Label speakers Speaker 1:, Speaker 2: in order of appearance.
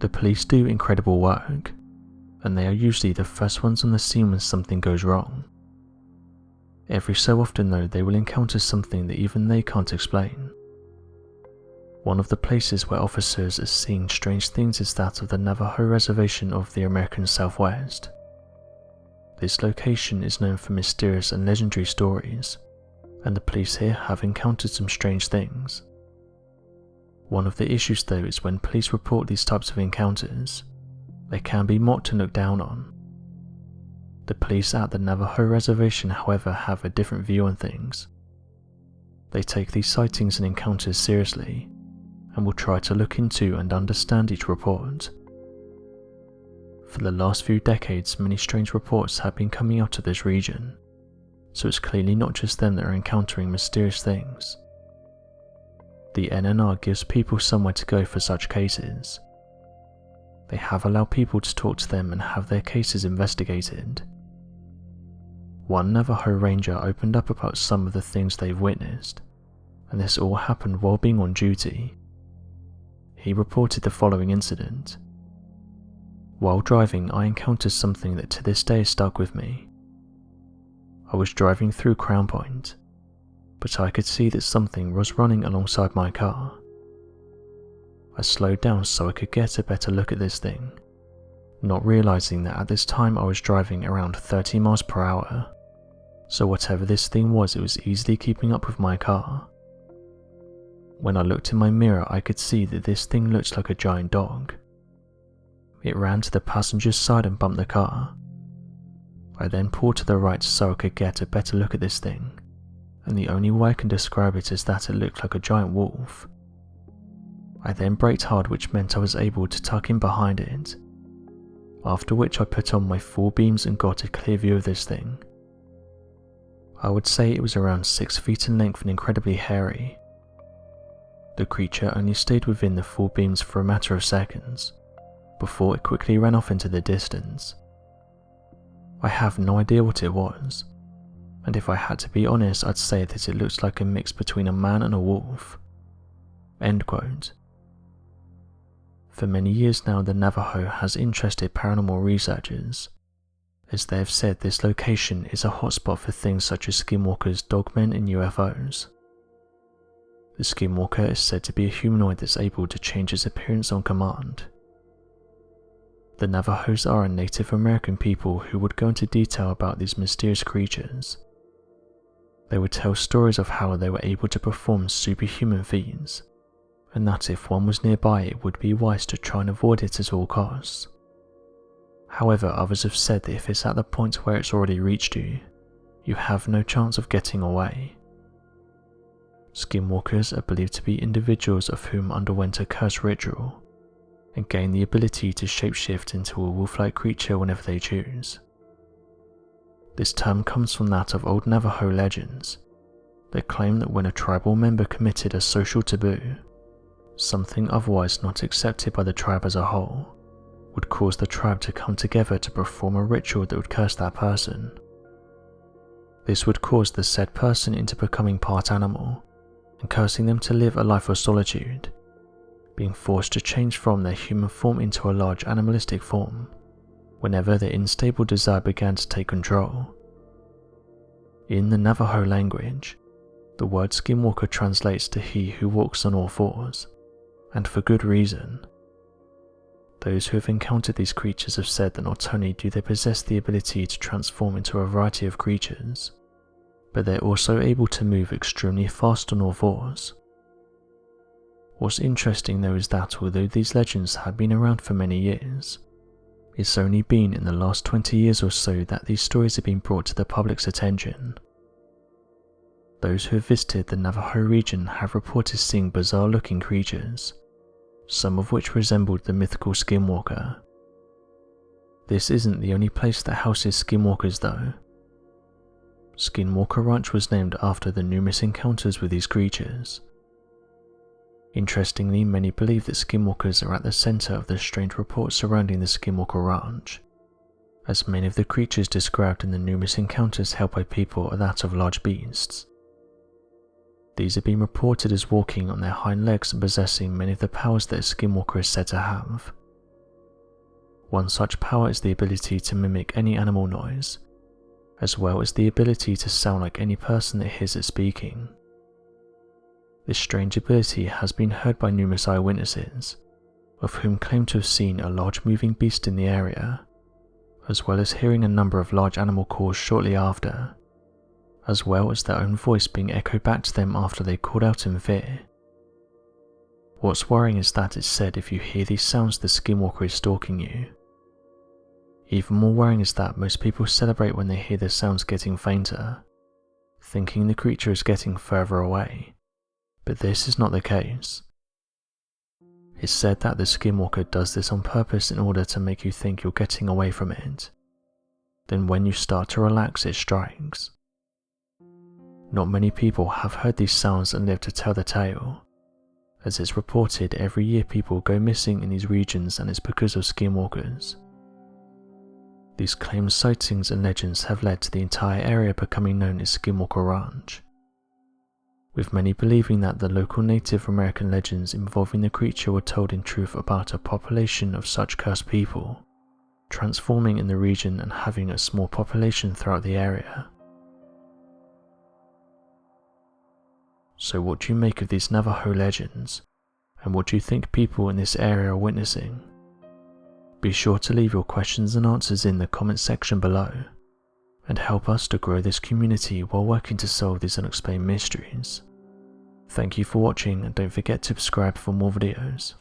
Speaker 1: The police do incredible work, and they are usually the first ones on the scene when something goes wrong. Every so often though, they will encounter something that even they can't explain. One of the places where officers are seeing strange things is that of the Navajo Reservation of the American Southwest. This location is known for mysterious and legendary stories, and the police here have encountered some strange things. One of the issues though is when police report these types of encounters, they can be mocked and looked down on. The police at the Navajo Reservation, however, have a different view on things. They take these sightings and encounters seriously, and will try to look into and understand each report. For the last few decades, many strange reports have been coming out of this region, so it's clearly not just them that are encountering mysterious things. The NNR gives people somewhere to go for such cases. They have allowed people to talk to them and have their cases investigated. One Navajo ranger opened up about some of the things they've witnessed, and this all happened while being on duty. He reported the following incident. While driving, I encountered something that to this day stuck with me. I was driving through Crown Point, but I could see that something was running alongside my car. I slowed down so I could get a better look at this thing, not realizing that at this time I was driving around 30 miles per hour, so whatever this thing was, it was easily keeping up with my car. When I looked in my mirror, I could see that this thing looked like a giant dog. It ran to the passenger's side and bumped the car. I then pulled to the right so I could get a better look at this thing, and the only way I can describe it is that it looked like a giant wolf. I then braked hard, which meant I was able to tuck in behind it, after which I put on my full beams and got a clear view of this thing. I would say it was around 6 feet in length and incredibly hairy. The creature only stayed within the full beams for a matter of seconds, before it quickly ran off into the distance. I have no idea what it was, and if I had to be honest, I'd say that it looks like a mix between a man and a wolf." End quote. For many years now, the Navajo has interested paranormal researchers, as they have said this location is a hotspot for things such as skinwalkers, dogmen, and UFOs. The skinwalker is said to be a humanoid that's able to change its appearance on command. The Navajos are a Native American people who would go into detail about these mysterious creatures. They would tell stories of how they were able to perform superhuman feats, and that if one was nearby it would be wise to try and avoid it at all costs. However, others have said that if it's at the point where it's already reached you, you have no chance of getting away. Skinwalkers are believed to be individuals of whom underwent a cursed ritual, and gain the ability to shapeshift into a wolf-like creature whenever they choose. This term comes from that of old Navajo legends that claim that when a tribal member committed a social taboo, something otherwise not accepted by the tribe as a whole would cause the tribe to come together to perform a ritual that would curse that person. This would cause the said person into becoming part animal and cursing them to live a life of solitude, being forced to change from their human form into a large animalistic form whenever their unstable desire began to take control. In the Navajo language, the word skinwalker translates to he who walks on all fours, and for good reason. Those who have encountered these creatures have said that not only do they possess the ability to transform into a variety of creatures, but they're also able to move extremely fast on all fours. What's interesting though is that although these legends have been around for many years, it's only been in the last 20 years or so that these stories have been brought to the public's attention. Those who have visited the Navajo region have reported seeing bizarre-looking creatures, some of which resembled the mythical skinwalker. This isn't the only place that houses skinwalkers though. Skinwalker Ranch was named after the numerous encounters with these creatures. Interestingly, many believe that skinwalkers are at the center of the strange reports surrounding the Skinwalker Ranch, as many of the creatures described in the numerous encounters held by people are that of large beasts. These have been reported as walking on their hind legs and possessing many of the powers that a skinwalker is said to have, One such power is the ability to mimic any animal noise, as well as the ability to sound like any person that hears it speaking. This strange ability has been heard by numerous eyewitnesses, of whom claim to have seen a large moving beast in the area, as well as hearing a number of large animal calls shortly after, as well as their own voice being echoed back to them after they called out in fear. What's worrying is that it's said if you hear these sounds the skinwalker is stalking you. Even more worrying is that most people celebrate when they hear the sounds getting fainter, thinking the creature is getting further away, but this is not the case. It's said that the skinwalker does this on purpose in order to make you think you're getting away from it. Then when you start to relax, it strikes. Not many people have heard these sounds and lived to tell the tale, as it's reported every year people go missing in these regions, and it's because of skinwalkers. These claimed sightings and legends have led to the entire area becoming known as Skinwalker Ranch, with many believing that the local Native American legends involving the creature were told in truth about a population of such cursed people, transforming in the region and having a small population throughout the area. So what do you make of these Navajo legends, and what do you think people in this area are witnessing? Be sure to leave your questions and answers in the comment section below, and help us to grow this community while working to solve these unexplained mysteries. Thank you for watching, and don't forget to subscribe for more videos.